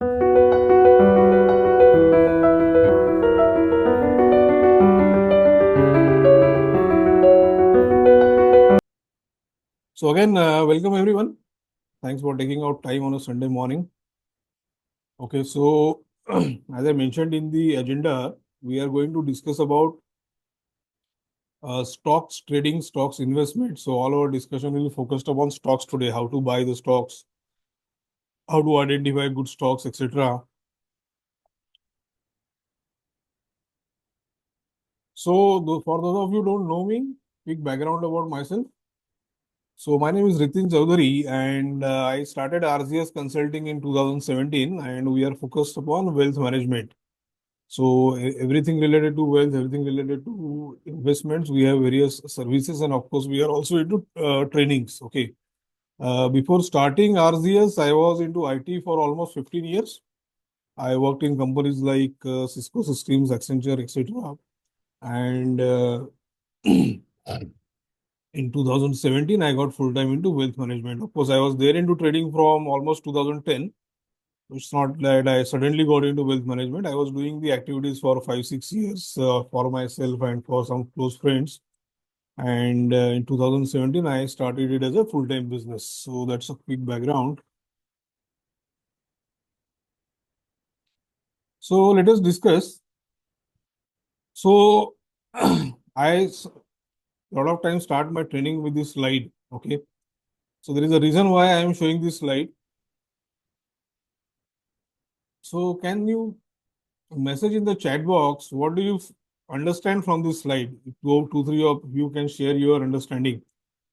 So again, welcome everyone. Thanks for taking out time on a Sunday morning. Okay, so as I mentioned in the agenda, we are going to discuss about stocks trading, stocks investment. So all our discussion will be focused upon stocks today, how to buy the stocks, how to identify good stocks, etc. So for those of you who don't know me, quick background about myself. So my name is Ritin Chaudhary, and I started RGS Consulting in 2017, and we are focused upon wealth management. So everything related to wealth, everything related to investments, we have various services, and of course, we are also into trainings. Okay. Before starting RGS, I was into IT for almost 15 years. I worked in companies like Cisco Systems, Accenture, etc. And in 2017, I got full time into wealth management. Of course, I was there into trading from almost 2010. It's not that I suddenly got into wealth management. I was doing the activities for 5, 6 years for myself and for some close friends. And in 2017, I started it as a full-time business. So that's a quick background. So let us discuss. So lot of times start my training with this slide. Okay. So there is a reason why I am showing this slide. So can you message in the chat box what do you understand from this slide? If two, three of you can share your understanding.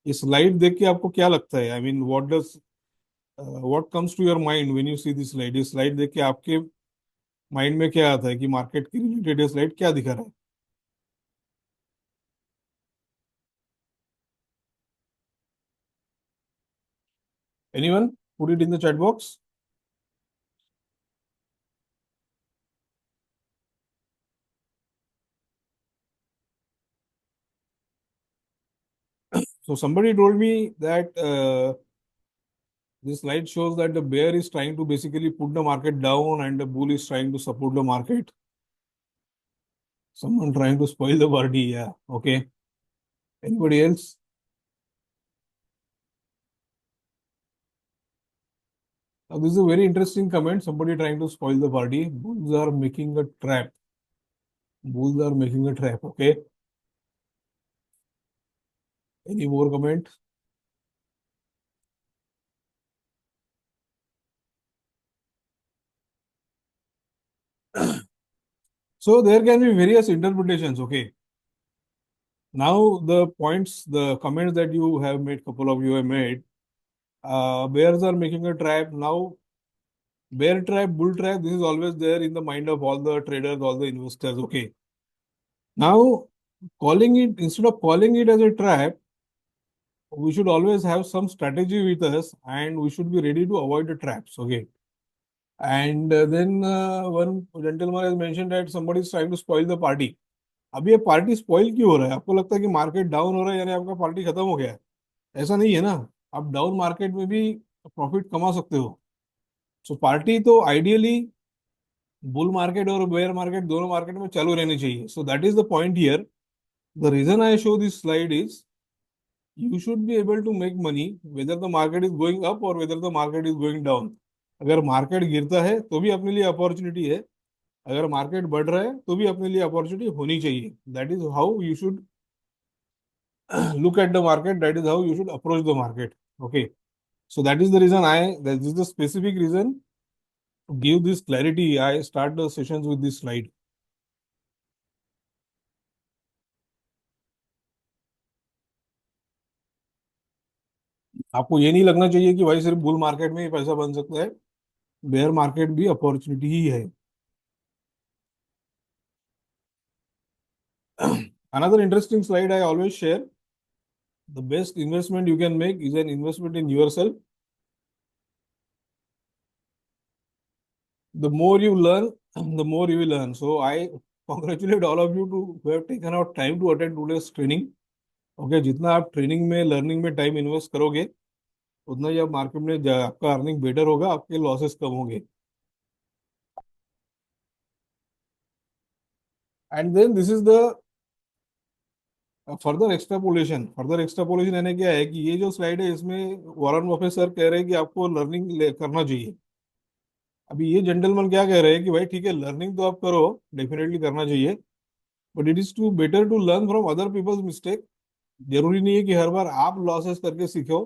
इस slide देख के आपको क्या लगता है? I mean what comes to your mind when you see this slide? इस slide देख के आपके माइंड में क्या आता है कि मार्केट के रिलेटेड ये स्लाइड क्या दिखा रहा है? Anyone put it in the chat box. So somebody told me that this slide shows that the bear is trying to basically put the market down and the bull is trying to support the market. Someone trying to spoil the party. Yeah. Okay. Anybody else? Now, this is a very interesting comment. Somebody trying to spoil the party. Bulls are making a trap. Bulls are making a trap. Okay. Any more comment? So there can be various interpretations. Okay. Now the points, the comments that you have made, couple of you have made, bears are making a trap. Now bear trap, bull trap, this is always there in the mind of all the traders, all the investors. Okay. Now calling it, instead of calling it as a trap, we should always have some strategy with us and we should be ready to avoid the traps. Okay. And then one gentleman has mentioned that somebody is trying to spoil the party. अभी ये party spoil क्यों हो रहा है? आपको लगता है कि मार्केट डाउन हो रहा है यानी आपका पार्टी खत्म हो गया है? ऐसा नहीं है ना. आप डाउन मार्केट में भी प्रॉफिट कमा सकते हो. सो पार्टी तो आइडियली बुल मार्केट और बेयर मार्केट दोनों मार्केट में चालू रहनी चाहिए. So that is the point here. The reason I show this slide is you should be able to make money whether the market is going up or whether the market is going down. अगर market गिरता है तो भी अपने लिए opportunity है, अगर market बढ़ रहा है तो भी अपने लिए अपॉर्चुनिटी होनी चाहिए. That is how you should look at the market. That is how you should approach the market. Okay. So that is the reason that is the specific reason to give this clarity. I start the sessions with this slide. आपको ये नहीं लगना चाहिए कि भाई सिर्फ bull market में ही पैसा बन सकता है. बेयर मार्केट भी अपॉर्चुनिटी ही है. Another interesting slide I always share. The best investment you can make is an investment in yourself. The more you learn, the more you will learn. So I congratulate all of you to who have taken out time to attend today's training. Okay, जितना आप training में learning में time invest करोगे उतना ही आप market में आपका earning better होगा, आपके लॉसेस कम होंगे. And then this is the further extrapolation यानी क्या है कि ये जो स्लाइड है इसमें वॉरेन बफे सर कह रहे हैं कि आपको लर्निंग करना चाहिए। अभी ये जेंटलमैन क्या कह रहे हैं कि भाई ठीक है, लर्निंग तो आप करो, डेफिनेटली करना चाहिए, but it is too better to learn from other peoples mistake. जरूरी नहीं है कि हर बार आप लॉसेस करके सीखो।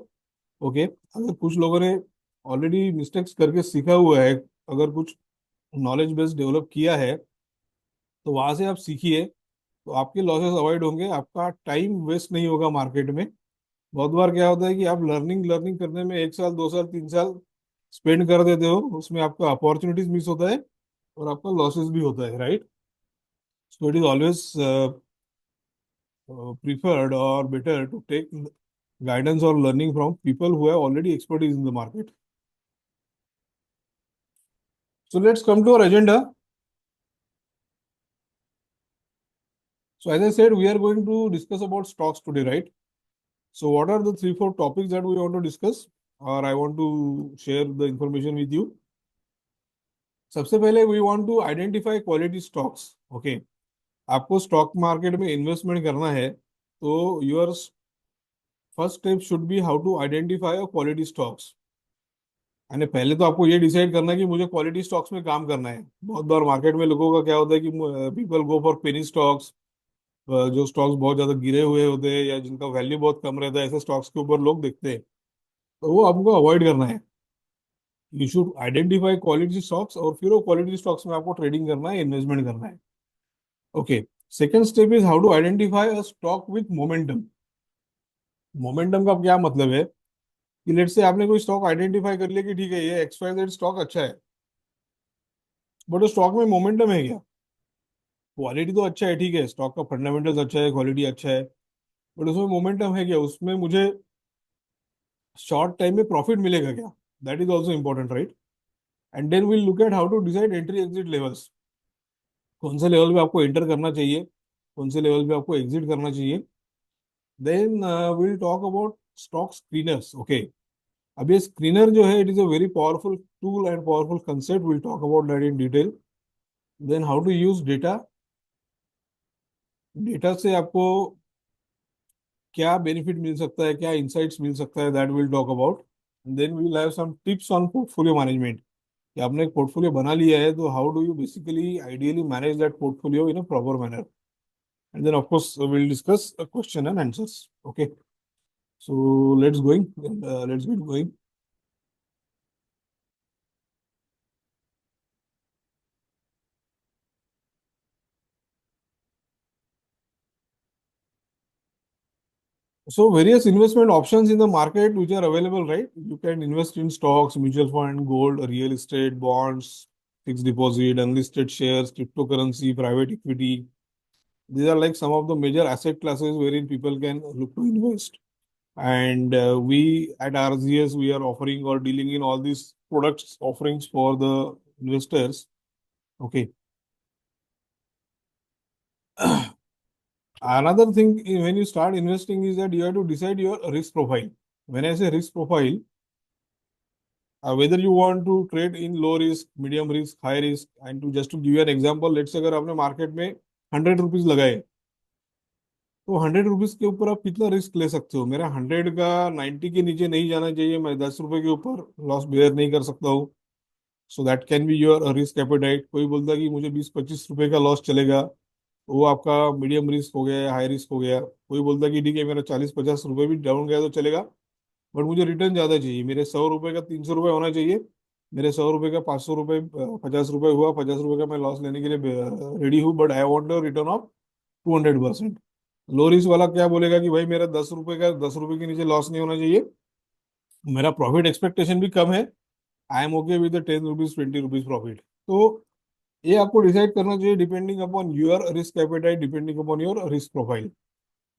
ओके, अगर कुछ लोगों ने ऑलरेडी मिस्टेक्स करके सीखा हुआ है, अगर कुछ नॉलेज बेस डेवलप किया है, तो वहां से आप सीखिए, तो आपके लॉसेस अवॉइड होंगे, आपका टाइम वेस्ट नहीं होगा मार्केट में। बहुत बार क्या होता है कि आप लर्निंग लर्निंग करने में 1 साल 2 साल 3 साल स्पेंड कर देते हो, उसमें आपका अपॉर्चुनिटीज मिस होता है और आपका लॉसेस भी होता है, right? So it is always preferred or better to take guidance or learning from people who have already expertise in the market. So let's come to our agenda. So as I said, we are going to discuss about stocks today, right? So what are the 3 4 topics that we want to discuss, or I want to share the information with you? सबसे पहले we want to identify quality stocks. Okay, आपको stock market में investment करना है, तो your first step should be how to identify quality stocks. यानी पहले तो आपको ये डिसाइड करना है कि मुझे क्वालिटी स्टॉक्स में काम करना है। बहुत बार मार्केट में लोगों का क्या होता है कि people go for penny stocks, जो स्टॉक्स बहुत ज्यादा गिरे हुए होते हैं या जिनका वैल्यू बहुत कम रहता है, ऐसे स्टॉक्स के ऊपर लोग देखते हैं, तो वो आपको अवॉइड करना है। You should identify quality stocks और फिर वो क्वालिटी स्टॉक्स में आपको ट्रेडिंग करना है, इन्वेस्टमेंट करना है। Okay, second step is how to identify a stock with momentum. Momentum का क्या मतलब है कि लेट से आपने कोई स्टॉक आइडेंटिफाई कर लिया कि ठीक है ये XYZ स्टॉक अच्छा है, बट उस स्टॉक में मोमेंटम है क्या? क्वालिटी तो अच्छा है, ठीक है, स्टॉक का फंडामेंटल्स अच्छा है, क्वालिटी अच्छा है, बट उसमें मोमेंटम है क्या? उसमें मुझे शॉर्ट टाइम में प्रॉफिट मिलेगा क्या? That is also important, right? And then we'll look at how to decide entry exit levels. कौन से लेवल पे आपको एंटर करना चाहिए, कौन से लेवल पे आपको एग्जिट करना चाहिए। Then will talk about stock screeners. Okay, अब ये स्क्रीनर जो है, it is a very powerful tool and powerful concept, will talk about that in detail. Then how to use data, data से आपको क्या बेनिफिट मिल सकता है, क्या इंसाइट्स मिल सकता है, that will talk about. Then we will have some tips on portfolio management, कि आपने एक पोर्टफोलियो बना लिया है, तो how do you basically ideally manage that portfolio in a proper manner. And then of course will discuss question and answers. Okay, so let's get going. So various investment options in the market which are available, right? You can invest in stocks, mutual fund, gold, real estate, bonds, fixed deposit, unlisted shares, cryptocurrency, private equity. These are like some of the major asset classes wherein people can look to invest. And we at RGS, we are offering or dealing in all these products offerings for the investors. Okay. Another thing when you start investing is that you have to decide your risk profile. When I say risk profile, whether you want to trade in low risk, medium risk, high risk, and to just to give you an example, let's say अगर आपने market में 100 rupees लगाए, तो 100 rupees के ऊपर आप कितना risk ले सकते हो? मेरा 100 का 90 के नीचे नहीं जाना चाहिए, मैं 10 रुपए के ऊपर लॉस बेयर नहीं कर सकता हूँ। So that can be your risk apatite. कोई बोलता है कि मुझे 20 25 रुपए का लॉस चलेगा, तो वो आपका मीडियम रिस्क हो गया या हाई रिस्क हो गया। कोई बोलता है कि ठीक है, मेरा 40 50 रुपए भी डाउन गया तो चलेगा, बट मुझे रिटर्न ज्यादा चाहिए, मेरे 100 रुपए का 300 रुपए होना चाहिए, मेरे 100 रुपए का 500 रुपए, 50 रुपए हुआ, 50 रुपए का मैं लॉस लेने के लिए रेडी हूँ, but I want return of 200%। Low risk वाला क्या बोलेगा कि भाई मेरा 10 रुपए के नीचे लॉस नहीं होना चाहिए, मेरा प्रॉफिट एक्सपेक्टेशन भी कम है, I am okay with 10 rupees 20 rupees profit. तो ये आपको डिसाइड करना चाहिए depending upon your risk appetite, depending upon your risk profile.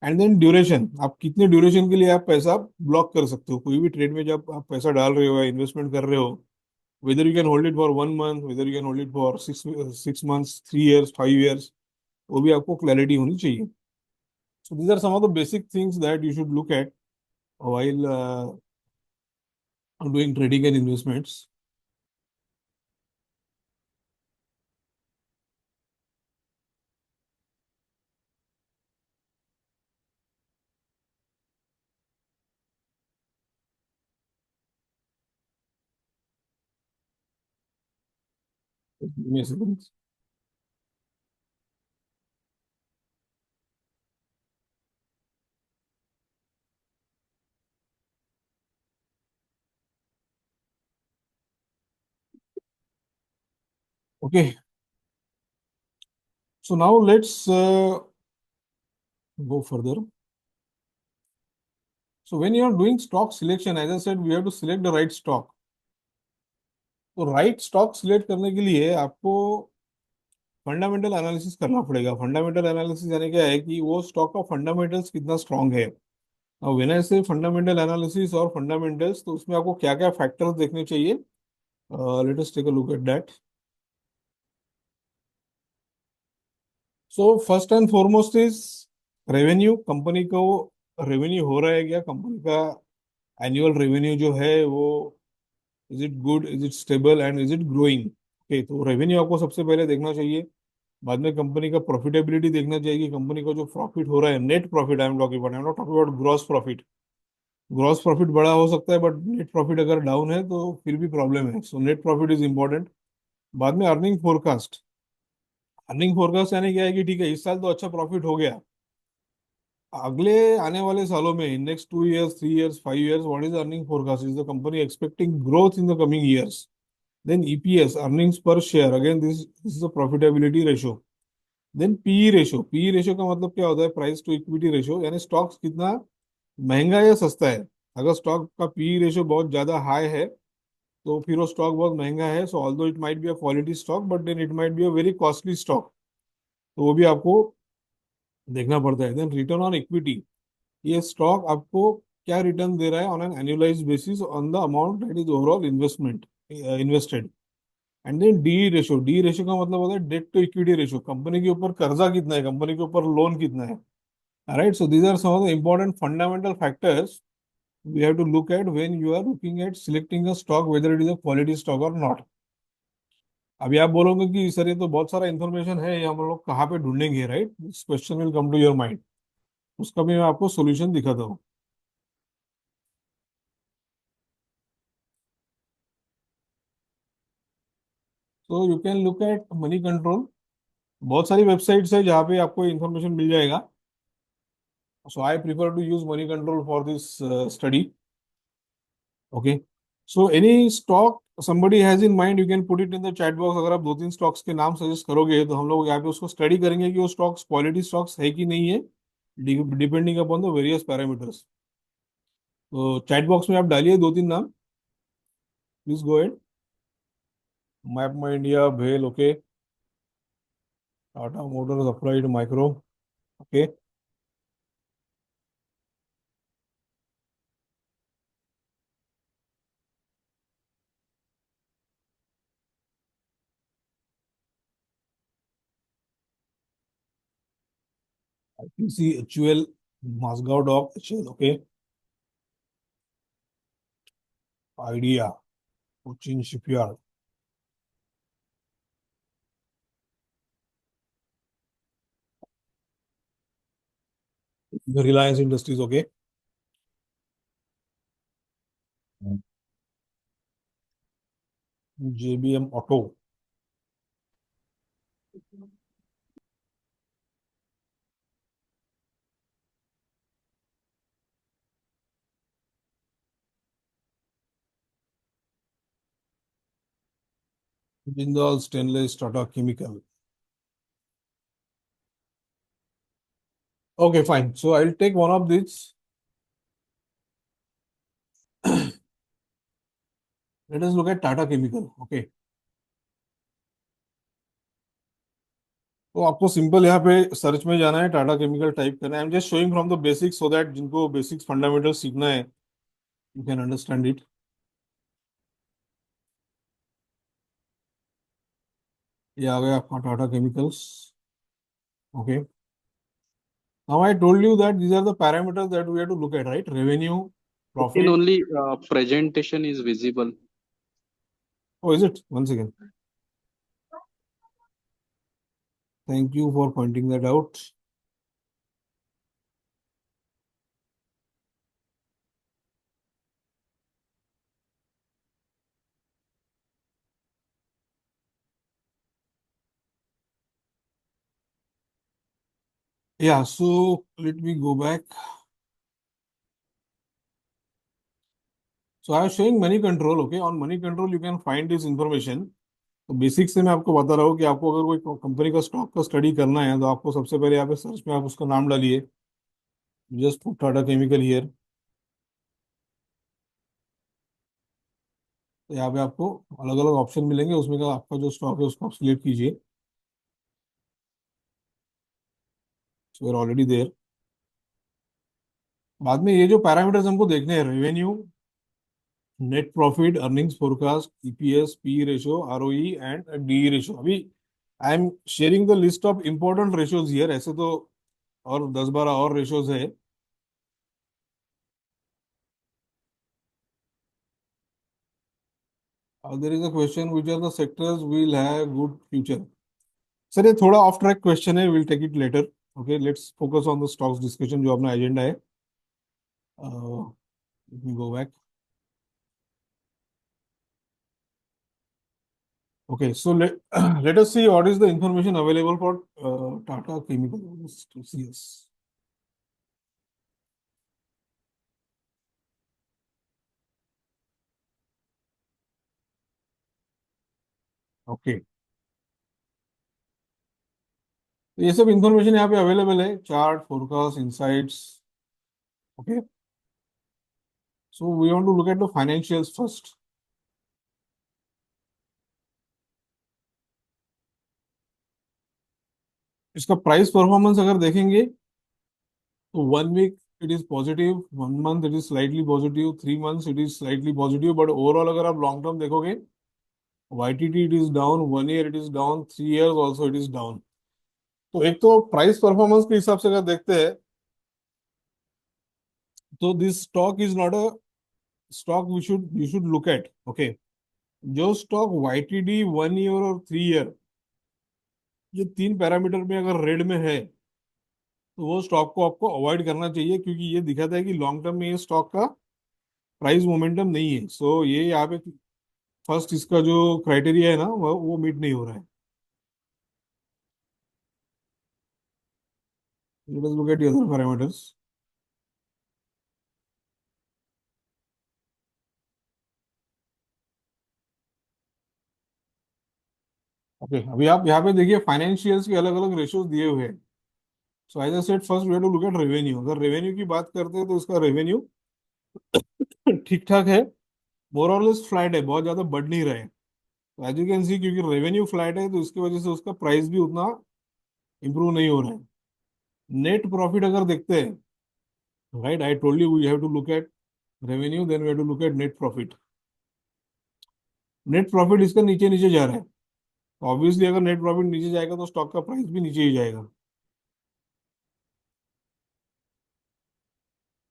And then duration, आप कितने ड्यूरेशन के लिए आप पैसा ब्लॉक कर सकते हो। कोई भी ट्रेड में जब आप पैसा डाल रहे हो या इन्वेस्टमेंट कर रहे हो, whether you can hold it for 1 month, whether you can hold it for 6 months, 3 years, 5 years, वो भी आपको क्लैरिटी होनी चाहिए। So these are some of the basic things that you should look at while doing trading and investments. Give me a second. Okay, so now let's go further. So when you are doing stock selection, as I said, we have to select the right stock. तो right stock select करने के लिए आपको fundamental analysis करना पड़ेगा। Fundamental analysis यानी क्या है कि वो स्टॉक का फंडामेंटल्स कितना स्ट्रांग है। अब व्हेन आई से फंडामेंटल एनालिसिस और फंडामेंटल्स, तो उसमें आपको क्या क्या फैक्टर्स देखने चाहिए। Let us take a look at that. So first and foremost is revenue. Company को रेवेन्यू हो रहा है क्या, कंपनी का एनुअल रेवेन्यू जो है वो is it good, is it stable and is it growing. Okay, तो रेवेन्यू आपको सबसे पहले देखना चाहिए। बाद में कंपनी का प्रॉफिटेबिलिटी देखना चाहिए कि कंपनी को जो प्रॉफिट हो रहा है, net profit I am talking about, I am not talking about gross profit. Gross profit बड़ा हो सकता है बट नेट प्रॉफिट अगर डाउन है तो फिर भी प्रॉब्लम है। So net profit is important. बाद में अर्निंग फोरकास्ट। अर्निंग फोरकास्ट यानी क्या है कि ठीक है, इस साल तो अच्छा प्रॉफिट हो गया, अगले आने वाले सालों में, in next 2 years, 3 years, 5 years, what is earning forecast, is the company expecting growth in the coming years. Then EPS, earnings per share, again this is a profitability ratio. Then PE ratio. PE ratio का मतलब क्या होता है, price to equity ratio, यानी stocks कितना महंगा या सस्ता है। अगर स्टॉक का पीई रेशो बहुत ज्यादा हाई है तो फिर वो स्टॉक बहुत महंगा है। So although it might be a quality stock but then it might be a very costly stock, तो वो भी आपको देखना पड़ता है। देन रिटर्न ऑन इक्विटी, ये स्टॉक आपको क्या रिटर्न दे रहा है on an annualize basis on the amount that is overall investment invested. And then D ratio. D ratio का मतलब होता है debt to equity ratio, company के ऊपर कर्जा कितना है, कंपनी के ऊपर लोन कितना है। Right, so these are some of the important fundamental factors we have to look at when you are looking at selecting a stock, whether it is a quality stock or not. अभी आप बोलोगे कि sir ये तो बहुत सारा information है, ये हम लोग कहाँ पे ढूंढेंगे, right, this question will come to your mind. उसका भी मैं आपको सोल्यूशन दिखाता हूँ। तो you can look at money control. बहुत सारी वेबसाइट्स है जहाँ पे आपको इन्फॉर्मेशन मिल जाएगा। So I prefer to use Moneycontrol for this study. Okay, so any stock somebody has in mind, you can put it in the chat box। अगर आप दो तीन स्टॉक्स के नाम सजेस्ट करोगे तो हम लोग यहाँ पे उसको स्टडी करेंगे कि वो स्टॉक्स क्वालिटी स्टॉक्स है कि नहीं है, depending upon the various parameters. तो चैट बॉक्स में आप डालिए दो तीन नाम, please go ahead. Map my India, भेल, okay, Tata motors, applied micro, okay, IPC, HUL, Mazagon dock, HL, okay, Idea, Cochin shipyard, Reliance industries, okay, JBM auto, Jindal stainless, Tata chemical. Okay, fine. So I'll take one of these. Let us look at Tata Chemical. Okay. तो आपको simple यहाँ पे search में जाना है, Tata chemical type करना है। I am just showing from the basics so that जिनको बेसिक्स फंडामेंटल सीखना है यू कैन अंडरस्टैंड इट। ये आ गया आपका Tata Chemicals. Okay, now I told you that these are the parameters that we have to look at, right, revenue, In profit. only presentation is visible. Oh is it, one second, thank you for pointing that out. Yeah, so let me go back. So I was showing money control. Okay, on money control you can find this information. तो basic से मैं आपको बता रहा हूँ कि आपको अगर कोई कंपनी का स्टॉक का स्टडी करना है तो आपको सबसे पहले यहाँ पे सर्च में आप उसका नाम डालिए, just put Tata chemical here. तो यहाँ पे आपको अलग अलग ऑप्शन मिलेंगे, उसमें का आपका जो स्टॉक है उसको आप सिलेक्ट कीजिए। So already there. बाद में ये जो पैरामीटर्स हमको देखने हैं, revenue, net profit, earnings forecast, EPS, P ratio, ROE and D ratio. अभी I am sharing the list of important ratios here, ऐसे तो और 10-12 और रेशियोज है। There is a question, which are the sectors will have good future. Sir ये थोड़ा off track question है, will take it later. Okay, let's focus on the stocks discussion जो अपना एजेंडा है। Let me go back. Okay, so let us see what is the information available for Tata Chemical TCS. Okay, तो ये सब information यहाँ पे available है, chart, forecast, insights. Okay, so we want to look at the financials first. इसका price performance अगर देखेंगे तो 1 week it is positive, 1 month it is slightly positive, 3 months it is slightly positive, but overall अगर आप long term देखोगे, YTD it is down, 1 year it is down, 3 years also it is down. तो एक तो price performance के हिसाब से अगर देखते हैं तो this stock is not a stock we should you should look at. Okay, जो स्टॉक YTD 1 ईयर और 3 ईयर, ये तीन पैरामीटर में अगर रेड में है तो वो स्टॉक को आपको अवॉइड करना चाहिए, क्योंकि ये दिखाता है कि लॉन्ग टर्म में ये स्टॉक का प्राइस मोमेंटम नहीं है। सो ये यहाँ पे फर्स्ट इसका जो क्राइटेरिया है ना वो मीट नहीं हो रहा है। Late us look eight other parameters. Okay, अभी आप यहाँ पे देखिए फाइनेंशियल्स के अलग अलग रेशियोज दिए हुए हैं। So as I said, first we have to look at revenue. अगर रेवेन्यू की बात करते हैं तो इसका रेवेन्यू ठीक ठाक है, मोर और लेस फ्लैट है, बहुत ज्यादा बढ़ नहीं रहे हैं। एज यू कैन सी, क्योंकि रेवेन्यू फ्लैट है तो इसकी वजह से उसका प्राइस भी उतना इंप्रूव नहीं हो रहा है। नेट प्रॉफिट अगर देखते हैं, right, I told you we have to look at revenue, then we have to look at net profit. Net profit इसका नीचे नीचे जा रहा है, ऑब्वियसली अगर नेट प्रॉफिट नीचे जाएगा तो स्टॉक का प्राइस भी नीचे ही जाएगा।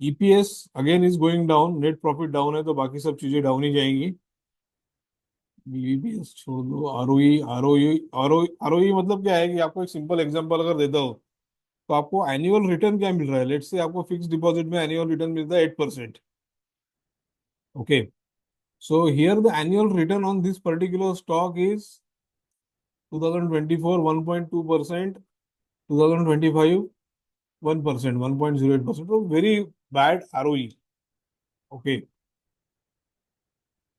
EPS again is going down, net profit down है तो बाकी सब चीजें डाउन ही जाएंगी। ईपीएस छोड़ दो, आरओई, आरओई मतलब क्या है कि आपको एक सिंपल एग्जांपल अगर देता हूँ तो आपको एनुअल रिटर्न क्या मिल रहा है, लेट्स से आपको फिक्स डिपॉजिट में एनुअल रिटर्न मिलता है 8%। Okay, so here the annual return on this particular stock is 2024 1.2%, 2025 1%, 1.08%, तो very bad ROE। Okay,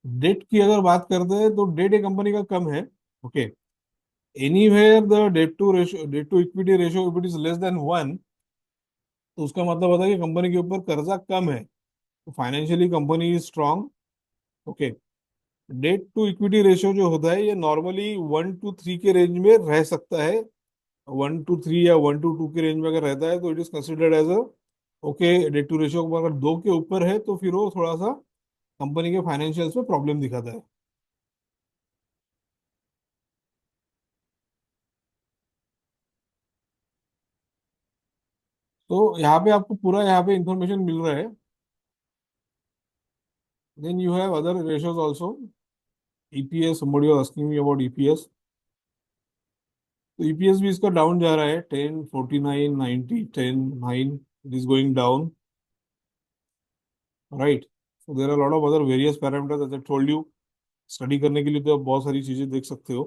debt की अगर बात करते हैं तो डेट एक कंपनी का कम है। Okay, anywhere the debt to equity ratio if it is less than 1, तो उसका मतलब होता है कि कंपनी के ऊपर कर्जा कम है, तो financially company is strong. Okay, debt to equity ratio जो होता है ये नॉर्मली 1 to 3 के रेंज में रह सकता है। 1 to 3 या 1 to 2 के रेंज में अगर रहता है तो it is considered as a okay debt to ratio. अगर 2 के ऊपर है तो फिर वो थोड़ा सा कंपनी के फाइनेंशियल्स में प्रॉब्लम दिखाता है। तो यहाँ पे आपको पूरा यहाँ पे इंफॉर्मेशन मिल रहा है। Then you have other ratios also. EPS, somebody was asking me about EPS. तो ईपीएस भी इसका डाउन जा रहा है, 10, 49, 90, 10, 9, it is going down, right. So there are lot of other various parameters as I told you. Study करने के लिए तो आप बहुत सारी चीजें देख सकते हो।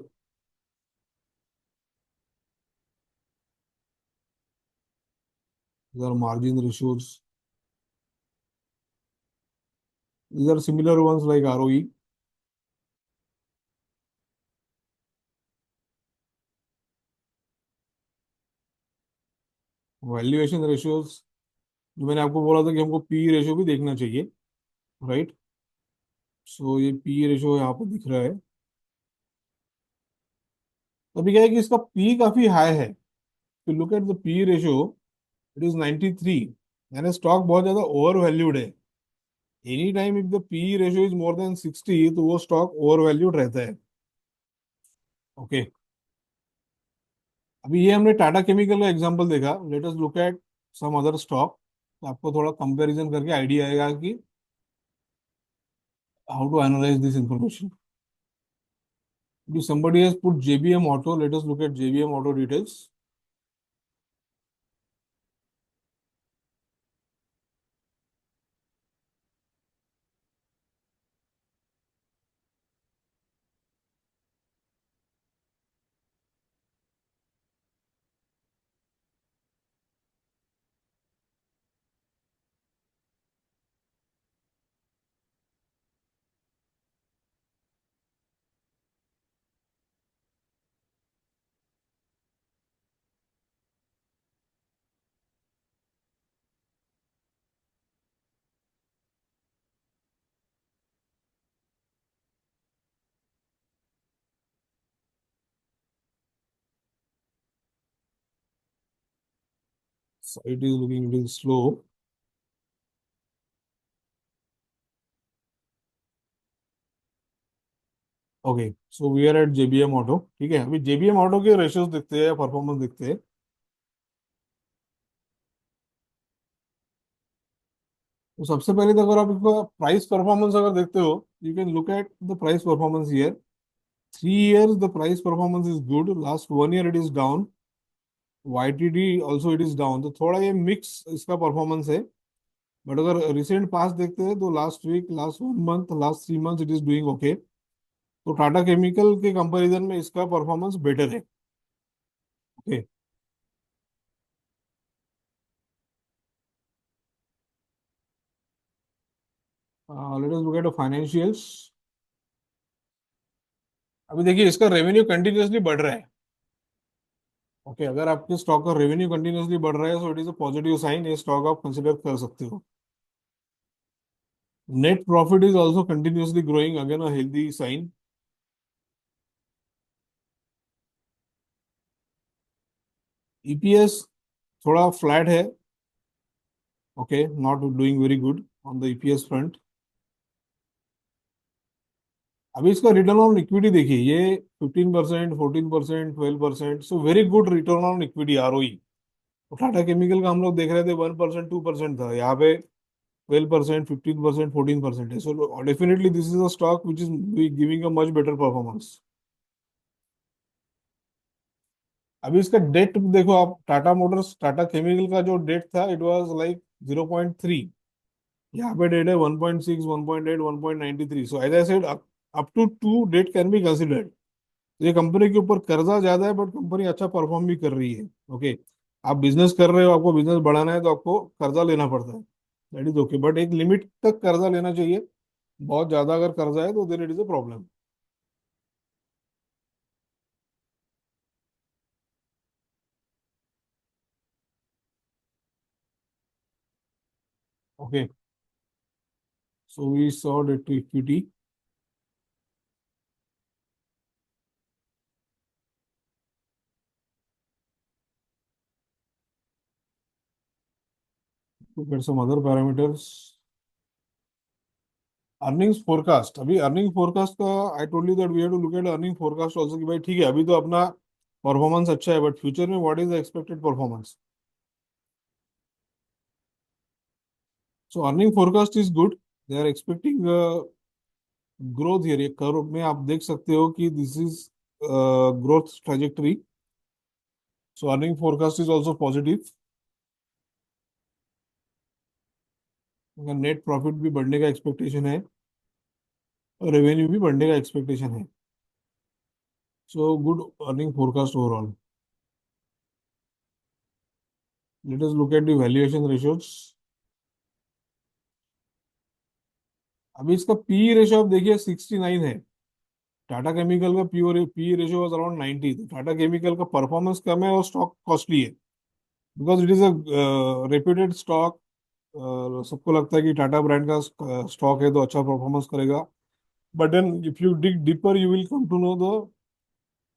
These are margin ratios. These are similar ones like ROE. Valuation ratios, जो मैंने आपको बोला था कि हमको पी रेशियो भी देखना चाहिए, राइट। सो ये पी रेशियो यहाँ पे दिख रहा है। अभी क्या है कि इसका पी काफी हाई है। तो look at the P ratio, it is 93, यानी स्टॉक बहुत ज्यादा ओवर वैल्यूड है। Any time if the P ratio is more than 60 तो वो स्टॉक ओवर वैल्यूड रहता है। ओके, अभी ये हमने टाटा केमिकल का एग्जांपल देखा। Let us look at some other stock, तो आपको थोड़ा कंपैरिजन करके आइडिया आएगा कि how to analyse this information. If somebody has put JBM Auto, let us look at JBM Auto details. So it is looking a little slow. Okay, so we are at JBM auto. ठीक है, अभी JBM auto के ratios देखते हैं, performance देखते हैं। तो सबसे पहले तो अगर आप इसका प्राइस परफॉर्मेंस अगर देखते हो, you can look at the price performance year. 3 years the price performance is good, last 1 year it is down, YTD also it is down. तो थोड़ा ये मिक्स इसका परफॉर्मेंस है। बट अगर रिसेंट पास देखते हैं तो last week, last 1 month, last 3 months it is doing okay. तो टाटा केमिकल के कंपैरिजन में इसका परफॉर्मेंस बेटर है। Okay, let us look at financials. अभी देखिए इसका रेवेन्यू कंटिन्यूअसली बढ़ रहा है। ओके, अगर आपके स्टॉक का रेवेन्यू कंटिन्यूअसली बढ़ रहा है so it is a positive sign, ये स्टॉक आप कंसिडर कर सकते हो। Net profit is also continuously growing, again a healthy sign. EPS थोड़ा फ्लैट है। Okay, not doing very good on the EPS front. अभी इसका रिटर्न ऑन इक्विटी देखिए, ये 15%, 14%, 12%, so very good return on equity, ROE. Tata chemical का हम लोग देख रहे थे 1%, 2% था, यहाँ पे 12%, 15%, 14% है। So definitely this is a stock which is giving a much better performance. अभी इसका डेट देखो आप, टाटा मोटर्स, टाटा केमिकल का जो डेट था इट वाज लाइक 0.3, यहाँ पे डेट है 1.6, 1.8, 1.93। So as I said, up to 2 debt can be considered. ये कंपनी के ऊपर कर्जा ज्यादा है बट कंपनी अच्छा परफॉर्म भी कर रही है। ओके, आप बिजनेस कर रहे हो, आपको बिजनेस बढ़ाना है तो आपको कर्जा लेना पड़ता है, दैट इज ओके, बट एक लिमिट तक कर्जा लेना चाहिए। बहुत ज्यादा अगर कर्जा है तो then it is a problem. Okay, so we saw debt to equity. look at some other parameters. Earnings forecast, अभी अर्निंग फोरकास्ट का I told you that we have to look at earning forecast also, कि भाई ठीक है अभी तो अपना performance अच्छा है बट फ्यूचर में what is the expected performance. So earning forecast is good, they are expecting growth here. ये कर्व में आप देख सकते हो कि this is growth trajectory. So earning forecast is also positive. Net profit भी बढ़ने का एक्सपेक्टेशन है और रेवेन्यू भी बढ़ने का एक्सपेक्टेशन है। So good earning forecast overall. Let us look at the valuation ratios. अभी इसका पी रेशियो आप देखिए 69 है। टाटा केमिकल का पी रेशियो वाज अराउंड 90। तो टाटा केमिकल का परफॉर्मेंस कम है और स्टॉक कॉस्टली है, because it is a reputed stock. सबको लगता है कि टाटा ब्रांड का स्टॉक है तो अच्छा परफॉर्मेंस करेगा। But then if you dig deeper you will come to know the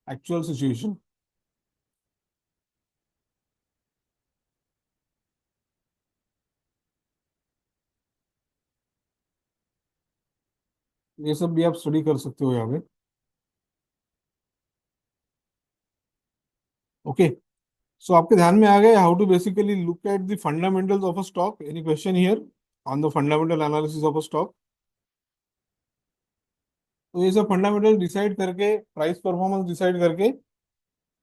actual situation. ये सब भी आप स्टडी कर सकते हो यहाँ पे। ओके, सो आपके ध्यान में आ गए how to basically look at the fundamentals of a stock. Any question here on the fundamental analysis of a stock? तो ये सब फंडामेंटल डिसाइड करके, प्राइस परफॉर्मेंस डिसाइड करके,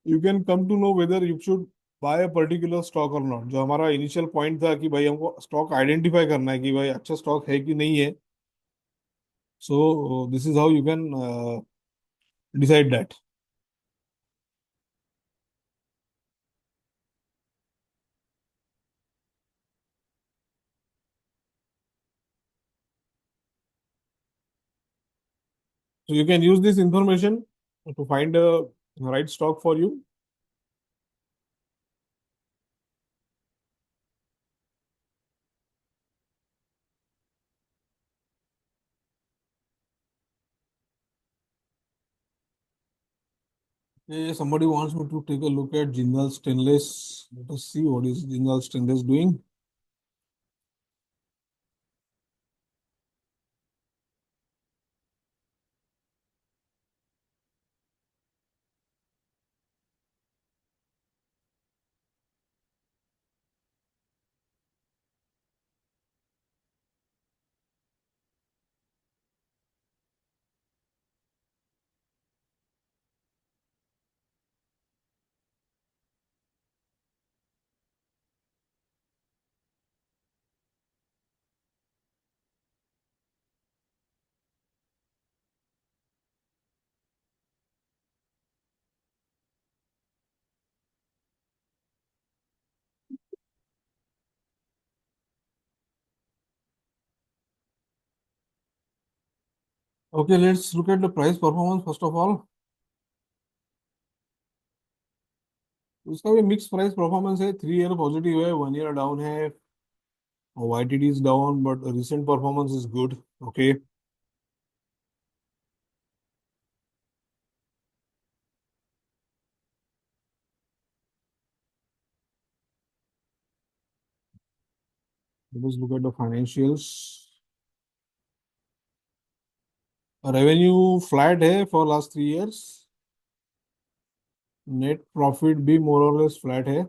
you can come to know whether you should buy a particular stock और not. जो हमारा initial point था कि भाई हमको स्टॉक आइडेंटिफाई करना है कि भाई अच्छा स्टॉक है कि नहीं है। So this is how you can decide that. So you can use this information to find a right stock for you. Somebody wants me to take a look at Jindal Stainless. Let us see what is Jindal Stainless doing. Okay, let's look at the price performance first of all. उसका भी mix price performance है। 3 year positive है, 1 year down है। YTD is down, but recent performance is good. Okay. Let's look at the financials. Revenue flat है for last 3 years. Net profit भी more और less flat है।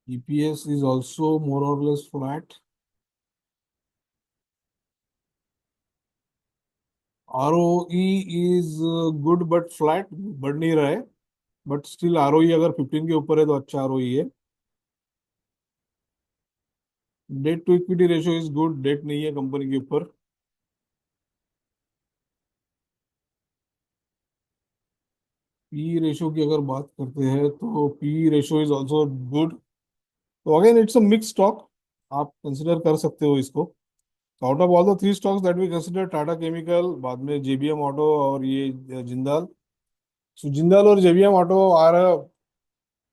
EPS is also more or less flat. ROE is good but flat, बढ़ नहीं रहा है। But still ROE अगर 15 के ऊपर है तो अच्छा ROE है। Debt to equity ratio is good, debt नहीं है कंपनी के ऊपर। पी रेशियो की अगर बात करते हैं तो P ratio is also good. तो again it's a mix stock, आप कंसिडर कर सकते हो इसको। Out of all the 3 stocks that we consider, Tata chemical, बाद में JBM ऑटो और ये जिंदाल। सो जिंदाल और JBM auto are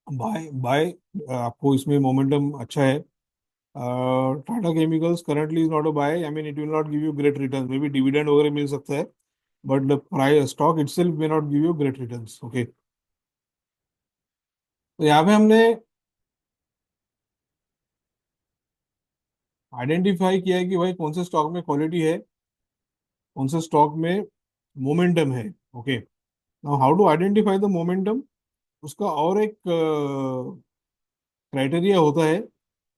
buy buy. आपको इसमें मोमेंटम अच्छा है। Tata chemicals currently is not a buy. I mean it will not give you great return, maybe dividend वगैरह मिल सकता है, but the price stock itself may not give you great returns. Okay, तो यहाँ पे हमने आइडेंटिफाई किया है कि भाई कौन से स्टॉक में क्वालिटी है, कौन से स्टॉक में मोमेंटम है। Okay, now how to identify the momentum, उसका और एक क्राइटेरिया होता है।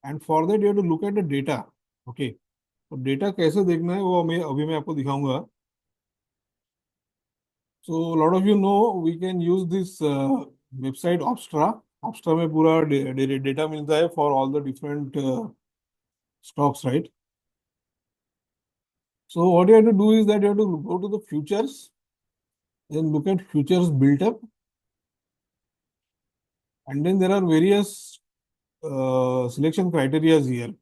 And for that you have to look at the data. Okay, तो डेटा कैसे देखना है वो मैं आपको दिखाऊंगा। So lot of you know we can use this website Opstra. Opstra में पूरा डेटा मिलता है for all the different stocks, right? So what you have to do is that you have to go to the futures, then look at futures built up, And then there are various selection criteria here.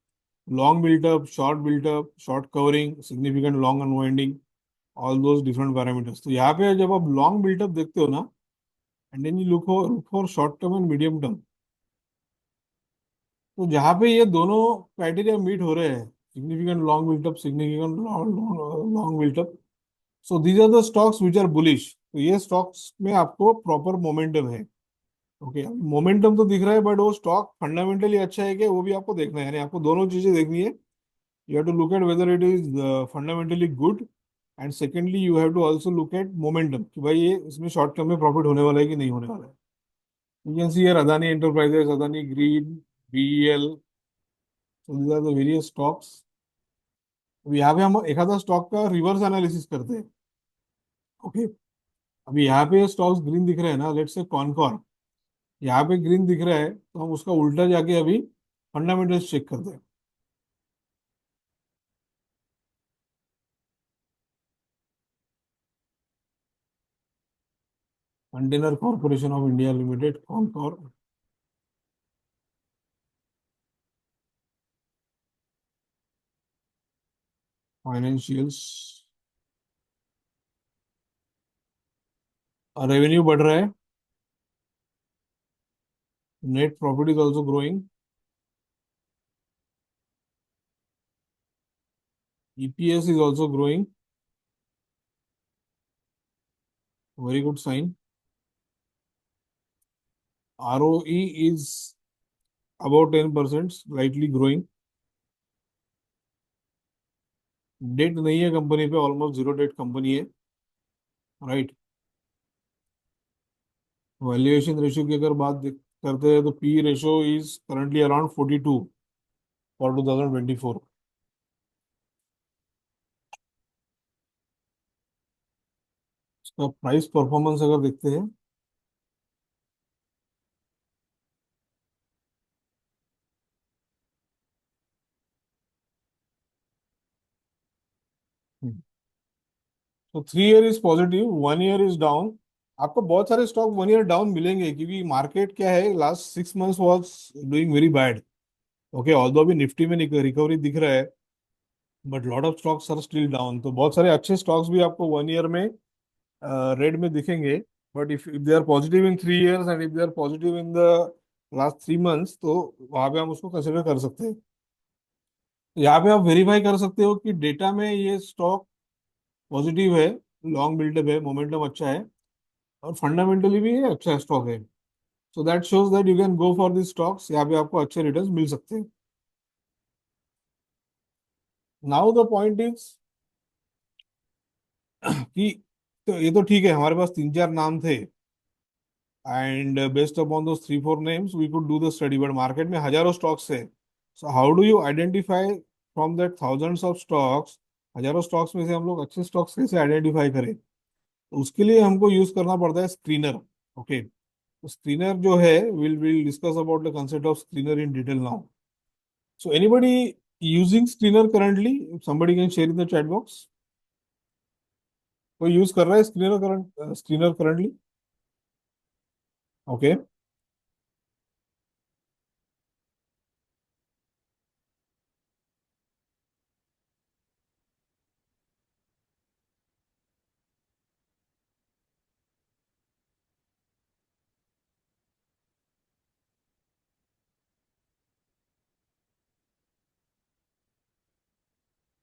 Long built up, short covering, significant long unwinding, all those different parameters. तो यहाँ पे जब आप long built up देखते हो ना, and then you look for short term and medium term. तो जहाँ पे ये दोनों क्राइटेरिया मीट हो रहे हैं, significant long buildup, significant long buildup, so these are the stocks which are bullish. तो ये स्टॉक्स में आपको प्रॉपर मोमेंटम है. ओके, मोमेंटम तो दिख रहा है, बट वो स्टॉक फंडामेंटली अच्छा है कि वो भी आपको देखना है. यानी आपको दोनों चीजें देखनी है. You have to look at whether it is fundamentally good, and secondly you have to also look at momentum कि भाई ये इसमें शॉर्ट टर्म में प्रॉफिट होने वाला है कि नहीं होने वाला है. You can see here Adani enterprises, Adani green, BEL. So these are the various stocks. अब यहाँ पे हम एक आधा स्टॉक का रिवर्स एनालिसिस करते हैं. ओके, अभी यहाँ पे स्टॉक्स ग्रीन दिख रहे हैं ना, लेट्स से कॉनकॉर. यहाँ पे ग्रीन दिख रहा है तो हम उसका उल्टा जाके अभी फंडामेंटल्स चेक करते हैं. Container corporation of India limited, Concor. Financials. Revenue बढ़ रहा है. Net profit is also growing. EPS is also growing. Very good sign. ROE is about 10%, slightly growing. Debt नहीं है कंपनी पे, ऑलमोस्ट जीरो डेट कंपनी है. Right. Valuation ratio की अगर करते हैं तो P ratio is currently around 42 for 2024. इसका प्राइस परफॉर्मेंस अगर देखते हैं, तो 3 year is positive, 1 year is down. आपको बहुत सारे स्टॉक 1 ईयर डाउन मिलेंगे क्योंकि मार्केट क्या है, last 6 months was doing very bad. Okay, although अभी निफ्टी में रिकवरी दिख रहा है, but lot of stocks are still down. तो बहुत सारे अच्छे स्टॉक्स भी आपको 1 ईयर में रेड में दिखेंगे. But if they are positive in 3 years and if they are positive in the last 3 months, तो वहां पे हम उसको कंसिडर कर सकते हैं. यहाँ पे आप वेरीफाई कर सकते हो कि डेटा में ये स्टॉक पॉजिटिव है, लॉन्ग बिल्डअप है, मोमेंटम अच्छा है, और फंडामेंटली भी ये अच्छा स्टॉक है. So that shows that you can go for this stocks. यहाँ पे आपको अच्छे रिटर्न्स मिल सकते हैं. नाउ द पॉइंट इज कि तो ये तो ठीक है, हमारे पास 3 4 नाम थे, and based upon those 3 4 names we could do the study. But market में हजारों स्टॉक्स है. So how do you identify from that thousands of stocks, हजारों स्टॉक्स में से हम लोग अच्छे स्टॉक्स कैसे आइडेंटिफाई करें? तो उसके लिए हमको यूज करना पड़ता है स्क्रीनर. ओके, तो स्क्रीनर जो है, will discuss about the concept of screener in detail now. So anybody using screener currently, somebody can share in the chat box. कोई यूज कर रहा है screener currently? Okay,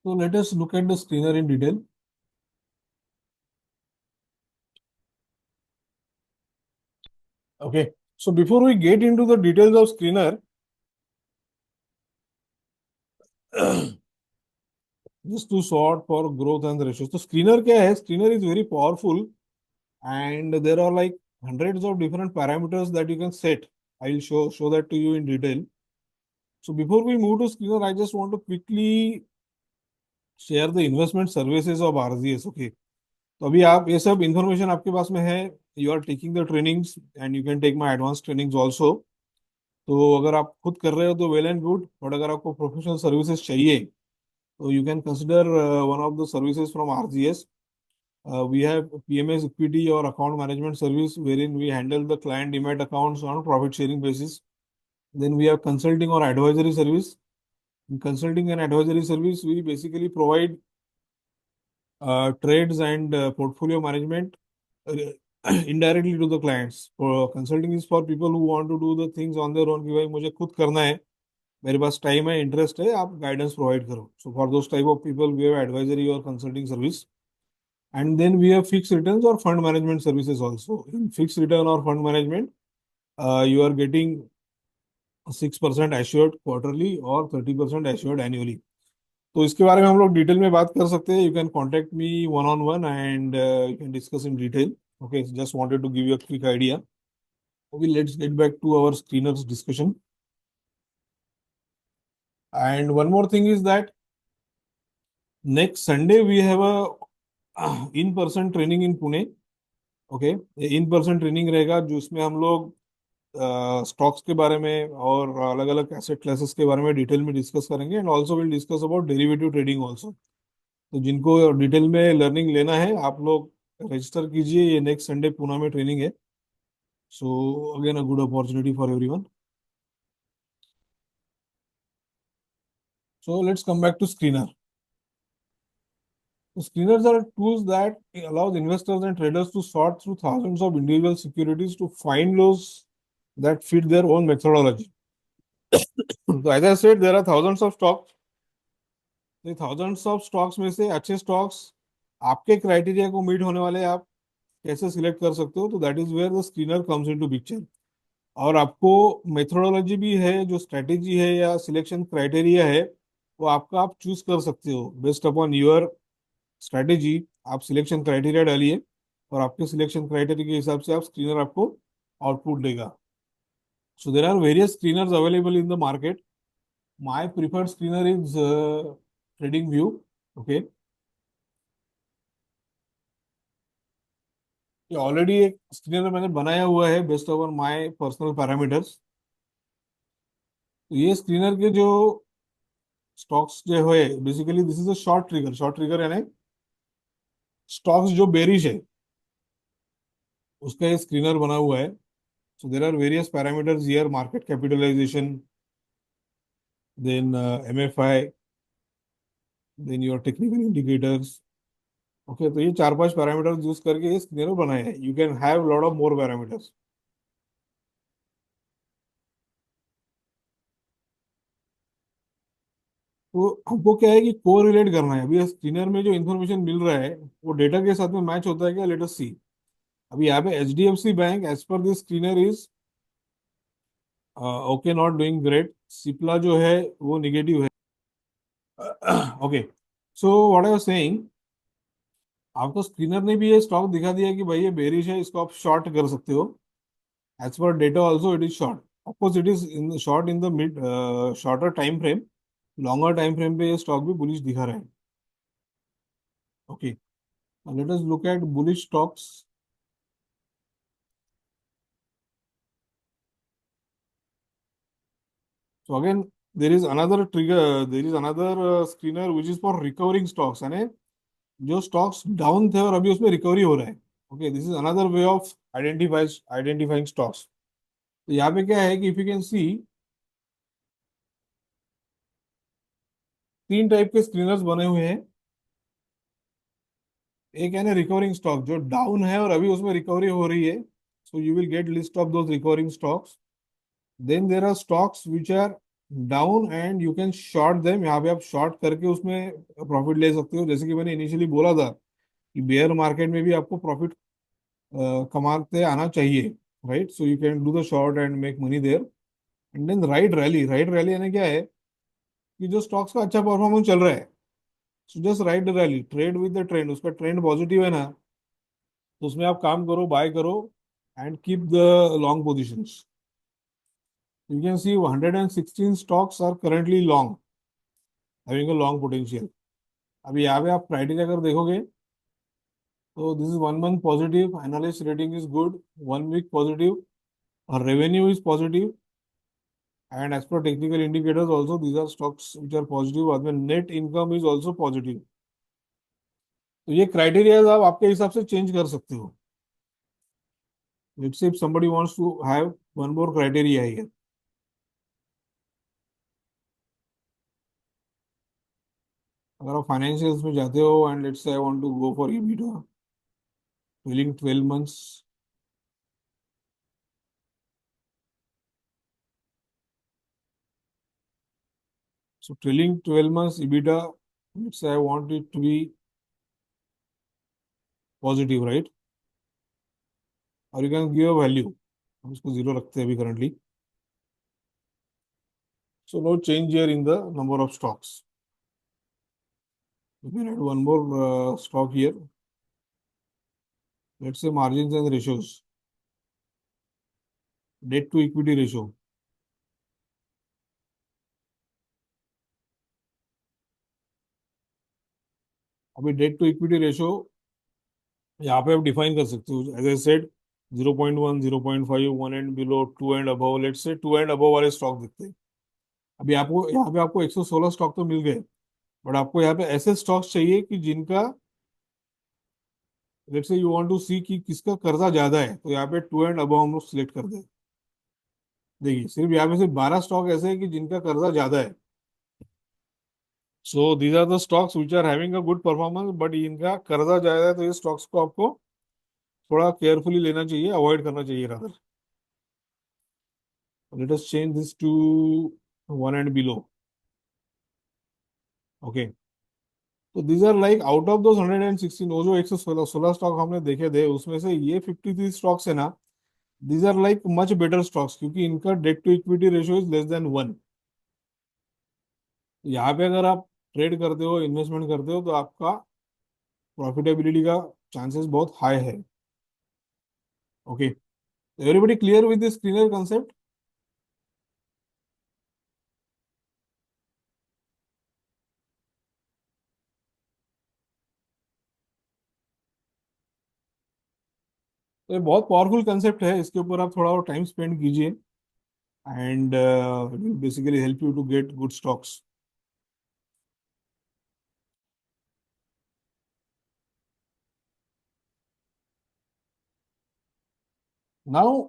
so let us look at the screener in detail. Okay, so before we get into the details of screener, just to sort for growth and the ratios. So screener क्या है? Screener is very powerful, and there are like hundreds of different parameters that you can set. I'll show that to you in detail. So before we move to screener, I just want to quickly share the investment services of RGS. Okay, तो अभी आप ये सब information आपके पास में है. You are taking the trainings and you can take my advance trainings also. तो अगर आप खुद कर रहे हो तो वेल एंड गुड, बट अगर आपको प्रोफेशनल सर्विसेज चाहिए तो you can consider one of the services from RGS. We have PMS equity or account management service wherein we handle the client demat accounts on a profit sharing basis. Then we have consulting or advisory service. In consulting and advisory service, we basically provide trades and portfolio management uh, indirectly to the clients. For consulting is for people who want to do the things on their own कि भाई मुझे खुद करना है, मेरे पास time है, interest है, आप गाइडेंस प्रोवाइड करो. So for those type of people we have advisory और consulting service. And then we have fixed returns or fund management services also. In fixed return or fund management, you are getting 6% assured quarterly और 30% assured annually. तो इसके बारे में हम लोग detail में बात कर सकते हैं. You can contact me one on one and you can discuss in detail. Okay, just wanted to give you a quick idea. Okay, let's get back to our screeners discussion. And one more thing is that next Sunday we have a in-person training in Pune. Okay, in-person training रहेगा जिसमें हम लोग stocks के बारे में और अलग अलग एसेट क्लासेस के बारे में डिटेल में डिस्कस करेंगे. And also will discuss about derivative trading also. तो जिनको डिटेल में लर्निंग लेना है आप लोग रजिस्टर कीजिए. ये नेक्स्ट संडे पुणे में ट्रेनिंग है. So again a good opportunity for everyone. So let's come back to screener. So screeners are tools that allows investors and traders to sort through thousands of individual securities to find those that fit their own methodology. So as I said, there are thousands of stocks. तो thousands of stocks में से अच्छे stocks आपके criteria को meet होने वाले आप कैसे सिलेक्ट कर सकते हो. तो that is where the screener comes into picture. और आपको मेथोडोलॉजी भी है, जो स्ट्रेटेजी है या सिलेक्शन क्राइटेरिया है वो आपका आप चूज कर सकते हो. बेस्ड अपॉन योर स्ट्रेटेजी आप सिलेक्शन क्राइटेरिया डालिए और आपके सिलेक्शन क्राइटेरिया के हिसाब से आप स्क्रीनर आपको आउटपुट देगा. So there are various screeners available in the market. My preferred screener is TradingView. Okay, ये ऑलरेडी एक स्क्रीनर मैंने बनाया हुआ है based over my personal parameters. तो ये स्क्रीनर के जो स्टॉक्स जो है basically this is a short trigger. Short trigger यानी स्टॉक्स जो बेरिश है उसका ये स्क्रीनर बना हुआ है. So there are various parameters here. Market capitalization, then MFI, then your technical indicators. Okay, तो ये चार पांच पैरामीटर्स यूज करके ये स्क्रीनर बनाए हैं. You can have lot of more parameters. तो हमको क्या है कि को रिलेट करना है. अभी स्क्रीनर में जो इन्फॉर्मेशन मिल रहा है वो डेटा के साथ में मैच होता है क्या, लेट अस सी. अभी यहाँ पे HDFC bank as per this screener is okay, not doing great. Cipla जो है वो निगेटिव है. Okay, so what I was saying, आपको स्क्रीनर ने भी ये स्टॉक दिखा दिया कि भाई ये बेरिश है, इसको आप शॉर्ट कर सकते हो. As per data also it is short. Of course it is in short in the mid shorter time frame. Longer time frame पे ये स्टॉक भी बुलिश दिखा रहा है. Okay, let us look at bullish stocks. So again, there is another trigger, there is another screener which is for recovering stocks. यानी जो stocks down थे और अभी उसमें रिकवरी हो रहा है. Okay, this is another way of identifying stocks. तो यहाँ पे क्या है कि इफ यू कैन सी, तीन टाइप के स्क्रीनर्स बने हुए हैं. एक है ना रिकवरिंग स्टॉक जो डाउन है और अभी उसमें रिकवरी हो रही है. So you will get list of those recovering stocks. Then there are stocks which are down and you can short them. यहाँ पे आप शॉर्ट करके उसमें प्रॉफिट ले सकते हो. जैसे कि मैंने इनिशियली बोला था कि बेयर मार्केट में भी आपको प्रॉफिट कमाते आना चाहिए. Right, so you can do the short and make money there. And then right rally. Right rally यानी क्या है कि जो स्टॉक्स का अच्छा परफॉर्मेंस चल रहा है, so just right the rally, trade with the trend. उसका ट्रेंड पॉजिटिव है ना, तो उसमें आप काम करो, बाय करो and keep the long positions. You can see 116 stocks are currently long, having a long potential. अभी यहाँ पे आप क्राइटेरिया अगर देखोगे तो this is 1 month positive, analyst rating is good, 1 week positive, और revenue is positive. And as per technical indicators also these are stocks which are positive. बाद में net income is also positive. तो ये criteria आप आपके हिसाब से change कर सकते हो. Let's say if somebody wants to have one more criteria here. अगर आप फाइनेंशियल्स में जाते हो and let's say I want to go for EBITDA trailing 12 months. So trailing 12 months EBITDA, let's say I want it to be positive, right? Or you can give a value. हम इसको zero रखते हैं अभी currently. So no change here in the number of stocks. You can add one more stock here. Let's say margins and ratios. Debt to equity ratio. अभी debt to equity ratio यहाँ पे आप define कर सकते हो. As I said 0.1, 0.5, 1 and below, 2 and above. Let's say 2 and above वाले stock दिखते हैं. अभी आपको यहाँ पे आपको 116 स्टॉक तो मिल गए, बट आपको यहाँ पे ऐसे स्टॉक्स चाहिए कि जिनका let's say you want to सी कि किसका कर्जा ज्यादा है, तो यहाँ पे 2 एंड अबव हम लोग सिलेक्ट कर दें. देखिए सिर्फ यहाँ पे सिर्फ 12 स्टॉक ऐसे हैं कि जिनका कर्जा ज्यादा है. So these are the stocks which are having a good performance, but इनका कर्जा ज्यादा है, तो ये स्टॉक्स को आपको थोड़ा केयरफुली लेना चाहिए, अवॉइड करना चाहिए rather. Let us change this to 1 and below. Okay. तो these are like out of those 116, वो जो 116 स्टॉक हमने देखे थे उसमें से ये 53 स्टॉक्स है ना, these are like much better stocks, क्योंकि इनका debt to equity ratio is less than 1. यहाँ पे अगर आप ट्रेड करते हो, इन्वेस्टमेंट करते हो, तो आपका प्रॉफिटेबिलिटी का चांसेस बहुत हाई है. Okay. Everybody clear with this cleaner concept? तो ये बहुत पावरफुल कंसेप्ट है, इसके ऊपर आप थोड़ा और टाइम स्पेंड कीजिए and basically help you to get good stocks. Now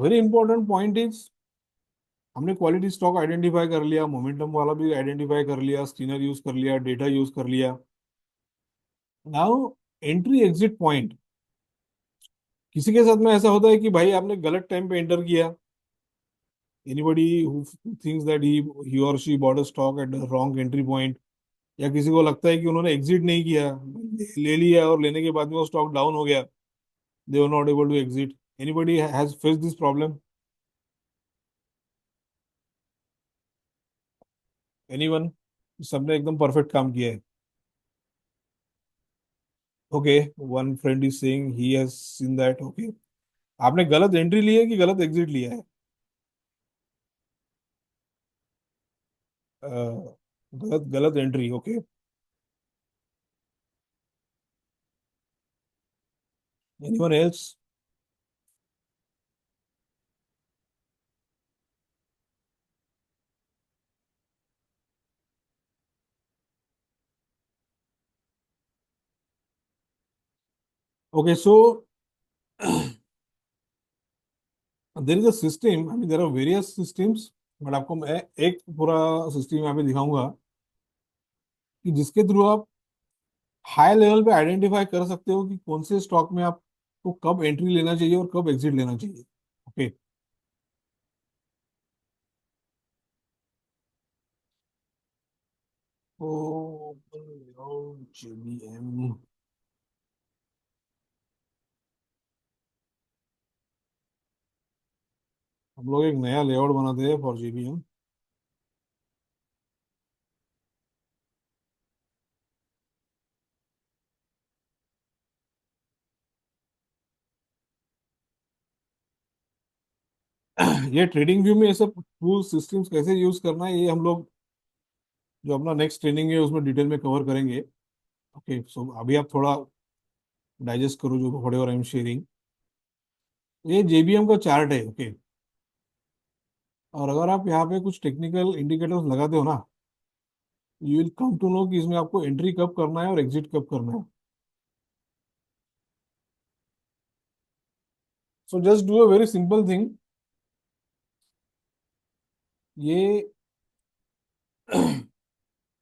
very important point is, हमने क्वालिटी स्टॉक आइडेंटिफाई कर लिया, मोमेंटम वाला भी आइडेंटिफाई कर लिया, स्कैनर यूज कर लिया, डेटा यूज कर लिया. Now entry exit point. किसी के साथ में ऐसा होता है कि भाई आपने गलत टाइम पे एंटर किया. Anybody who thinks that he or she bought a stock at wrong entry point, या किसी को लगता है कि उन्होंने एग्जिट नहीं किया, ले लिया और लेने के बाद में वो स्टॉक डाउन हो गया, they were not able to exit. Anybody has face this problem? Anyone? सबने एकदम परफेक्ट काम किया है. Okay. One friend is saying he has seen that. Okay. आपने गलत एंट्री ली है कि गलत एग्जिट लिया है? अ, गलत गलत entry. Okay. Anyone else? Okay. So there is a system, I mean there are various systems, but आपको मैं एक पूरा सिस्टम यहाँ पे दिखाऊंगा कि जिसके थ्रू आप हाई लेवल पे आइडेंटिफाई कर सकते हो कि कौन से स्टॉक में आपको कब एंट्री लेना चाहिए और कब एग्जिट लेना चाहिए. ओके. तो JBM, हम लोग एक नया लेआउट बनाते हैं फॉर JBM. ये ट्रेडिंग व्यू में ये सब टूल सिस्टम्स कैसे यूज करना है, ये हम लोग जो अपना नेक्स्ट ट्रेनिंग है उसमें डिटेल में कवर करेंगे. ओके. सो अभी आप थोड़ा डाइजेस्ट करो जो व्हाटएवर आई एम शेयरिंग. ये JBM का चार्ट है. ओके. और अगर आप यहाँ पे कुछ टेक्निकल इंडिकेटर्स लगाते हो ना, you will come to know कि इसमें आपको एंट्री कब करना है और एग्जिट कब करना है. So just do a very simple thing. ये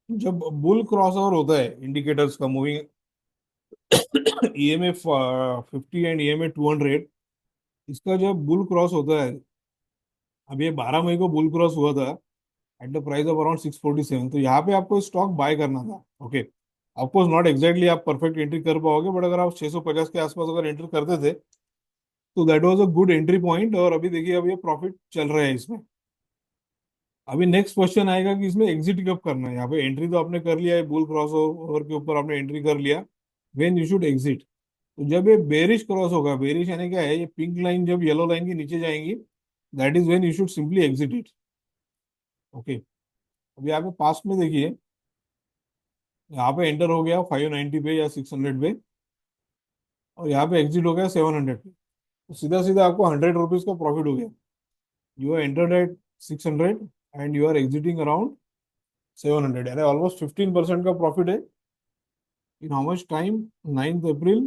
जब बुल क्रॉस ओवर होता है इंडिकेटर्स का मूविंग ईएमए 50 एंड ईएमए 200, इसका जब बुल क्रॉस होता है, अब ये 12 मई को बुल क्रॉस हुआ था at the price of around 647, तो यहाँ पे आपको स्टॉक बाय करना था. ओके, ऑफकोर्स नॉट एग्जैक्टली आप परफेक्ट एंट्री कर पाओगे, बट अगर आप 650 के आसपास अगर एंटर करते थे तो that was a good entry point. और अभी देखिए अब ये प्रॉफिट चल रहा है इसमें. अभी नेक्स्ट क्वेश्चन आएगा कि इसमें एग्जिट कब करना है. यहाँ पे एंट्री तो आपने कर लिया है, बुल क्रॉस ओवर के ऊपर आपने एंट्री कर लिया. व्हेन यू शुड एग्जिट, तो जब ये बेरिश क्रॉस होगा, बेरिश यानी क्या है, ये पिंक लाइन जब येलो लाइन के नीचे जाएंगी, that is when you should simply exit it. Okay, अभी यहाँ पे पास्ट में देखिए, यहाँ पे एंटर हो गया 590 पे या 600 पे, और यहाँ पे एग्जिट हो गया 700 पे. तो सीधा सीधा आपको 100 रुपीज का प्रॉफिट हो गया. You are entered at 600 and you are exiting around 700, यानी ऑलमोस्ट 15% का प्रॉफिट है. In how much time? 9 April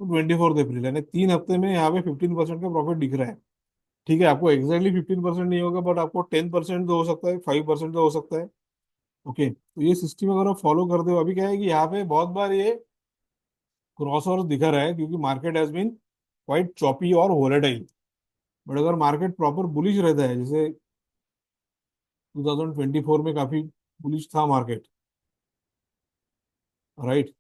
to 24 April, यानी 3 हफ्ते में यहाँ पे 15% का प्रॉफिट दिख रहा है. ठीक है, आपको एग्जैक्टली 15% नहीं होगा, बट आपको 10% तो हो सकता है, 5% तो हो सकता है. ओके, तो ये सिस्टम अगर आप फॉलो करते हो, अभी क्या है कि यहाँ पे बहुत बार ये क्रॉस ओवर दिखा रहा है क्योंकि market has been quite choppy और वोलेटाइल. बट अगर मार्केट प्रॉपर बुलिश रहता है, जैसे 2024 में काफी बुलिश था मार्केट, राइट.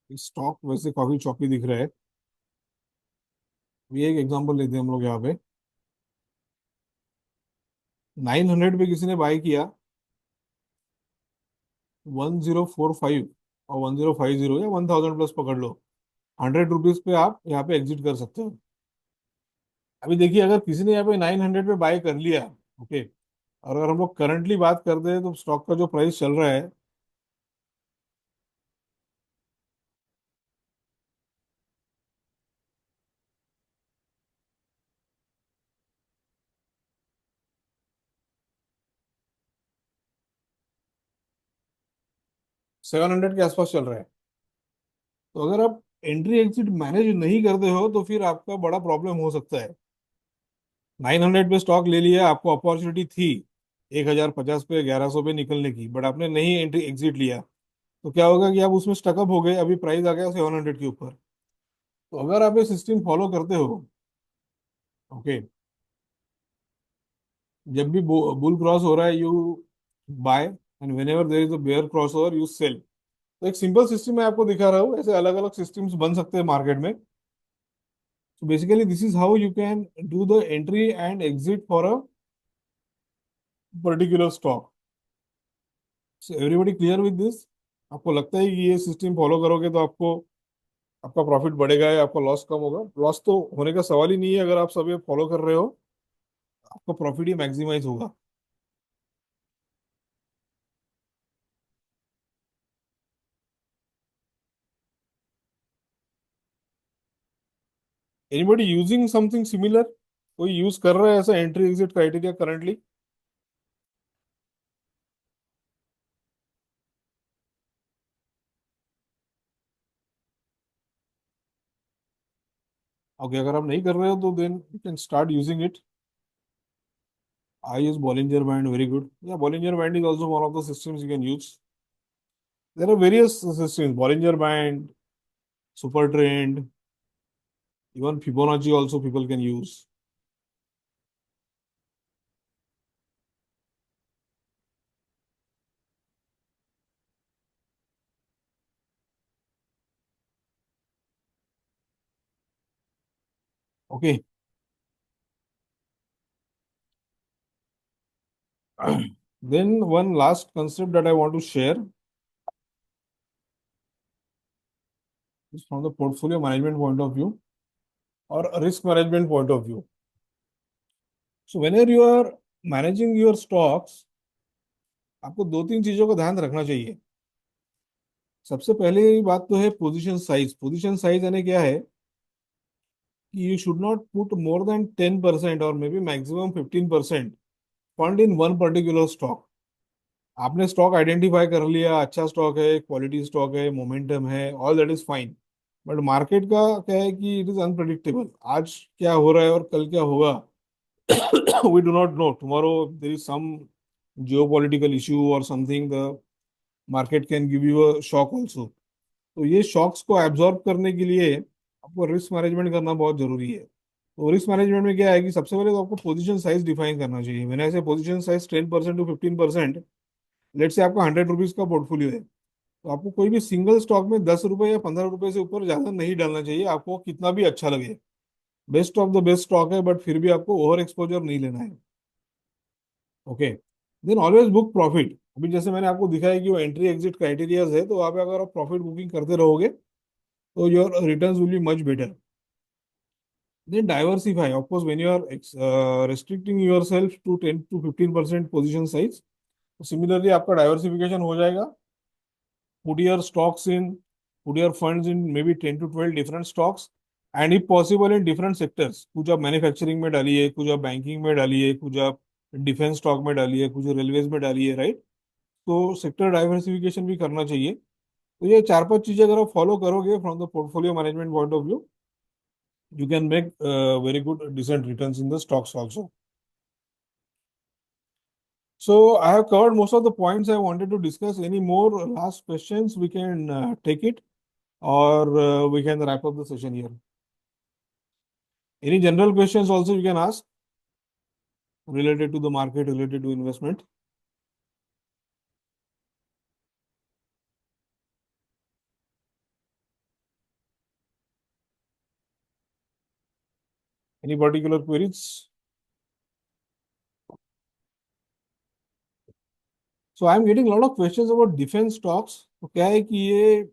स्टॉक वैसे काफी चॉपी दिख रहा है. ये एक एग्जांपल लेते हैं हम लोग यहाँ पे. 900 पे किसी ने बाय किया, 1045 और 1050 या 1000 प्लस पकड़ लो, 100 रुपीज पे आप यहाँ पे एग्जिट कर सकते हो. अभी देखिए, अगर किसी ने यहाँ पे 900 पे बाय कर लिया, ओके, और अगर हम लोग करंटली बात करते हैं तो स्टॉक का जो प्राइस चल रहा है, 700 के आसपास चल रहा है. तो अगर आप एंट्री एग्जिट मैनेज नहीं करते हो तो फिर आपका बड़ा प्रॉब्लम हो सकता है. 900 पे स्टॉक ले लिया, आपको अपॉर्चुनिटी थी 1050 पे, 1100 पे निकलने की, बट आपने नहीं एंट्री एग्जिट लिया, तो क्या होगा कि आप उसमें स्टकअप हो गए. अभी प्राइस आ गया 700 के ऊपर. तो अगर आप ये सिस्टम फॉलो करते हो, ओके, जब भी बुल क्रॉस हो रहा है you buy, and whenever there is a bear crossover you sell. तो एक सिंपल सिस्टम मैं आपको दिखा रहा हूँ, ऐसे अलग अलग सिस्टम्स बन सकते हैं मार्केट में. So basically, this is how you can do the entry and exit for a particular stock. So everybody clear with this? आपको लगता है कि ये सिस्टम फॉलो करोगे तो आपको आपका प्रॉफिट बढ़ेगा या आपका लॉस कम होगा? लॉस तो होने का सवाल ही नहीं है. अगर आप सब ये फॉलो कर रहे हो, आपका प्रॉफिट ही मैक्सिमाइज होगा. Anybody using something similar? कोई यूज कर रहा है ऐसा entry exit criteria currently? Okay, अगर आप नहीं कर रहे हो तो then you can start using it. I use Bollinger Band, very good. Yeah, Bollinger Band is also one of the systems you can use. There are various systems, Bollinger Band, Super Trend, even Fibonacci also people can use. Okay. Then one last concept that I want to share is from the portfolio management point of view or a risk management point of view. So whenever you are managing your stocks, आपको दो तीन चीजों का ध्यान रखना चाहिए। सबसे पहले बात तो है पोजीशन साइज। पोजीशन साइज यानी क्या है कि you should not put more than 10% और may be maximum 15% fund in one particular stock. आपने स्टॉक आइडेंटिफाई कर लिया, अच्छा स्टॉक है, क्वालिटी स्टॉक है, मोमेंटम है, all that is fine. But market का क्या है कि इट इज अनप्रडिक्टेबल। आज क्या हो रहा है और कल क्या होगा we do not know. Tomorrow there is some geopolitical issue or something. The market can give you a shock also. तो ये शॉक्स को एब्जॉर्ब करने के लिए आपको रिस्क मैनेजमेंट करना बहुत जरूरी है। तो रिस्क मैनेजमेंट में क्या है कि सबसे पहले तो आपको पोजीशन साइज डिफाइन करना चाहिए। मैंने ऐसे पोजीशन साइज 10% to 15%। लेट से आपका 100 रुपीज का पोर्टफोलियो है, तो आपको कोई भी सिंगल स्टॉक में 10 रुपए या 15 रुपए से ऊपर ज्यादा नहीं डालना चाहिए, आपको कितना भी अच्छा लगे। Best of the best stock है बट फिर भी आपको ओवर एक्सपोजर नहीं लेना है। Okay. Then always book profit. अभी जैसे मैंने आपको दिखाया कि वो एंट्री एग्जिट क्राइटेरियाज है, तो वहाँ पे अगर आप प्रॉफिट बुकिंग करते रहोगे तो your returns will be much better. Then diversify. Of course when you are restricting yourself to 10 to 15% position size, तो सिमिलरली आपका डाइवर्सिफिकेशन हो जाएगा। Put your stocks in, put your funds in maybe 10 to 12 different stocks, and if possible in different sectors। कुछ आप manufacturing में डालिए, कुछ आप बैंकिंग में डालिए, कुछ आप डिफेंस स्टॉक में डालिए, कुछ रेलवेज में डालिए, राइट। तो सेक्टर डाइवर्सिफिकेशन भी करना चाहिए। तो ये चार पांच चीजें अगर आप फॉलो करोगे from the portfolio management point of view, you can make very good decent returns in the stocks also. So I have covered most of the points I wanted to discuss. Any more last questions? We can take it, or we can wrap up the session here. Any general questions also you can ask related to the market, related to investment. Any particular queries? So I'm getting a lot of questions about defense stocks. तो क्या है कि ये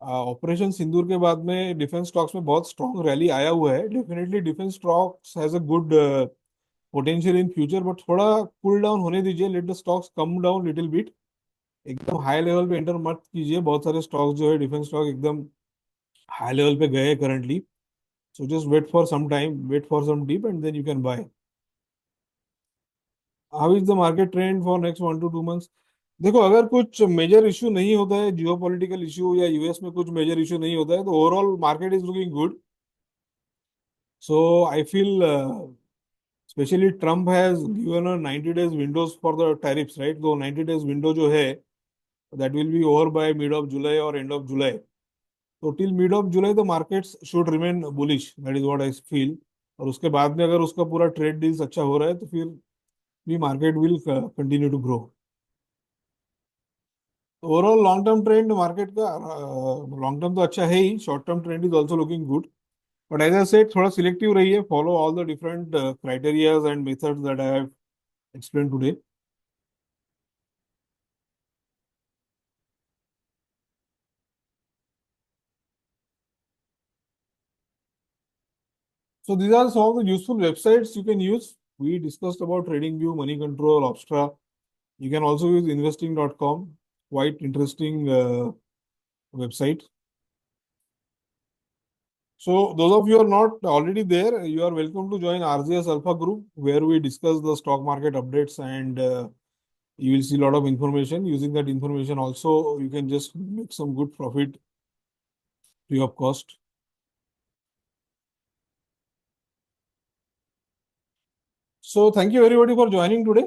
operation सिंदूर के बाद में defence stocks में बहुत स्ट्रॉन्ग रैली आया हुआ है। Definitely defence stocks has a good potential in future, but थोड़ा कूल डाउन होने दीजिए। Let the stocks come down little bit. एकदम हाई लेवल पे एंटर मत कीजिए। बहुत सारे स्टॉक्स जो है डिफेंस स्टॉक एकदम हाई लेवल पे गए currently. So just wait for some time, wait for some dip and then you can buy. How is the market trend for next 1 to 2 months? देखो, अगर कुछ मेजर इशू नहीं होता है, जियो political issue या US में कुछ मेजर इशू नहीं होता है, तो overall market is looking good. So I feel specially Trump has given a 90 days Windows for the tariffs, right. तो 90 days विंडो जो है that will be over by mid of July or end of July. So till mid of July the markets should remain bullish. That is what I feel. और उसके बाद में अगर उसका पूरा ट्रेड डील्स अच्छा हो रहा है तो फिर भी market will continue to grow. Overall long term trend market का, लॉन्ग टर्म तो अच्छा है ही, short term trend is also looking good. But as I said, थोड़ा सिलेक्टिव रहिए, follow all the different criterias and methods that I have explained today. So these are some of the useful websites you can use. We discussed about TradingView, Money Control, Opstra. You can also use investing.com, quite interesting website. So those of you who are not already there, you are welcome to join RGS Alpha Group, where we discuss the stock market updates, and you will see a lot of information. Using that information also, you can just make some good profit free of cost. So thank you everybody for joining today.